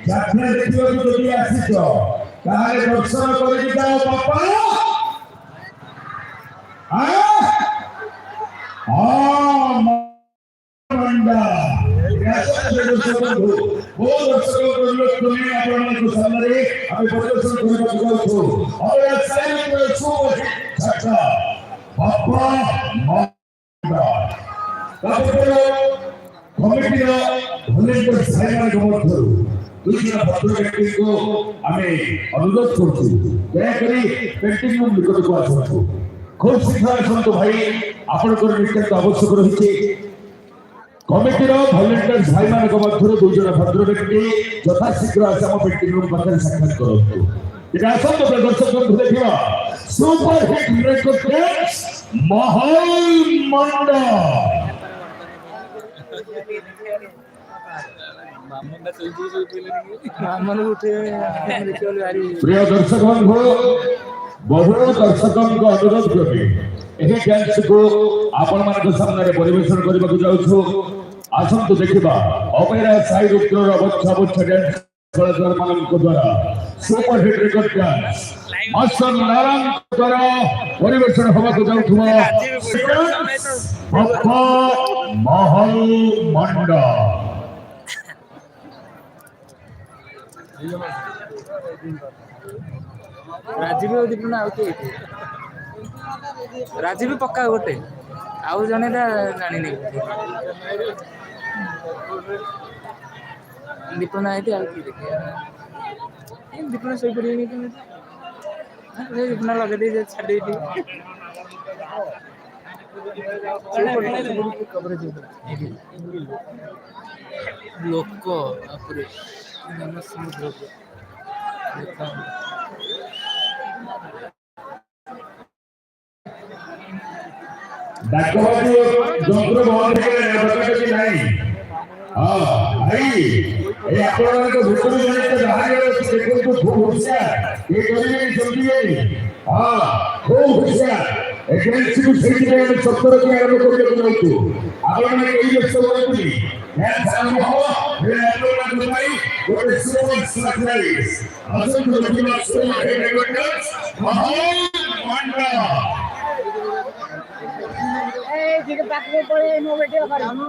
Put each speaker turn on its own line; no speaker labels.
ଯାତ୍ରା ଦେଖିବାକୁ ଯଦି ଆସିଛ ତାହେଲେ ଦର୍ଶନ କରିକି ଯାଅ ବାପା। କମିଟିର ଭଲେଣ୍ଟିୟର ଭାଇମାନଙ୍କ ମଧ୍ୟରୁ ଦୁଇଜଣ ଭଦ୍ର ବ୍ୟକ୍ତିଙ୍କୁ ଆମେ ଅନୁରୋଧ କରୁଛୁ ଦୟାକରି ପେଣ୍ଟିଂ ରୁମ୍ ନିକଟକୁ ଆସନ୍ତୁ। ଖୁବ୍ ଶୀଘ୍ର ଆସନ୍ତୁ ଭାଇ, ଆପଣଙ୍କର ନିତ୍ୟାନ୍ତ ଆବଶ୍ୟକ ରହିଛି। କମିଟିର ଭଲେଣ୍ଟିୟର ଭାଇମାନଙ୍କ ମଧ୍ୟରୁ ଦୁଇଜଣ ଭଦ୍ର ବ୍ୟକ୍ତି ଯଥାଶୀଘ୍ର ଆସି ଆମ ପେଣ୍ଟିଂ ରୁମ୍ ପାଖରେ ସାକ୍ଷାତ କରନ୍ତୁ। ଟିକେ ଆସନ୍ତୁ ଦର୍ଶକଙ୍କୁ ଦେଖିବା ସୁପର ହିଟ୍ ରେକର୍ଡ ମହଲ ମଣ୍ଡ। ପ୍ରିୟ ଦର୍ଶକ ବନ୍ଧୁ, ବହୁ ଦର୍ଶକଙ୍କ ଅନୁରୋଧ କରି ଏହି ଡ୍ୟାନ୍ସକୁ ଆପଣମାନଙ୍କ ସାମ୍ନାରେ ପରିବେଷଣ କରିବାକୁ ଯାଉଛୁ। ଆସନ୍ତୁ ଦେଖିବା ଅପେରା ସାଇ ରୁଦ୍ରର ବଚ୍ଛା ବଚ୍ଛା ଡ୍ୟାନ୍ସ କଳାକାରମାନଙ୍କ ଦ୍ୱାରା super hit record dance master ନାରାୟଣଙ୍କ ଦ୍ୱାରା ପରିବେଷଣ ହେବାକୁ ଯାଉଥିବା ମହଲ ମଣ୍ଡ।
ରାଜୀବ ଦୀପନା ଆଉ କିଏ ରାଜୀବ ପକ୍କା ଗୋଟେ ଆଉ ଜଣେ ଜାଣିନି ଦୀପନା ଏଠି ଆଉ କିଏ ଦେଖିବା ଦୀପନା ଶୋଇପାରିବେନି ଦୀପନା ଲଗେଇ ଦେଇ ଛାଡି ଲୋକ ତାପରେ
ଡାକବାଜି ଯନ୍ତ୍ର ବନ୍ଦ ନାହିଁ। ହଁ ଭାଇ, এই ଆପଣମାନଙ୍କ ଭିତରୁ ଜଣେ ବାହାରେ ଅଛି, ଦେଖନ୍ତୁ ଖୁବ୍ ହୁସିଆର, ଇଏ କରିବେନି ଚମକିବେନି। ହଁ ଖୁବ୍ ହୁସିଆର, ଏଜେନ୍ସିକୁ ସେଇଥିପାଇଁ ଆମେ ସତର୍କ ଆରମ୍ଭ କରିବାକୁ ଯାଉଛୁ। ଆପଣମାନେ କେହି ବ୍ୟସ୍ତ ହୁଅନ୍ତୁନି, ଡ୍ୟାନ୍ସ ଆରମ୍ଭ ହବ। ଆପଣମାନଙ୍କ ପାଇଁ ଗୋଟେ ସୁପର ସରପ୍ରାଇଜ। ଆସନ୍ତୁ ଦେଖିବା ସୁପର ହିଟ୍ ରେକର୍ଡ ମହଲ ମଣ୍ଡ।
ଟିକେ ପାଖକୁ ପଳେଇ ମୋ ଭିଡିଓ କରିବୁ।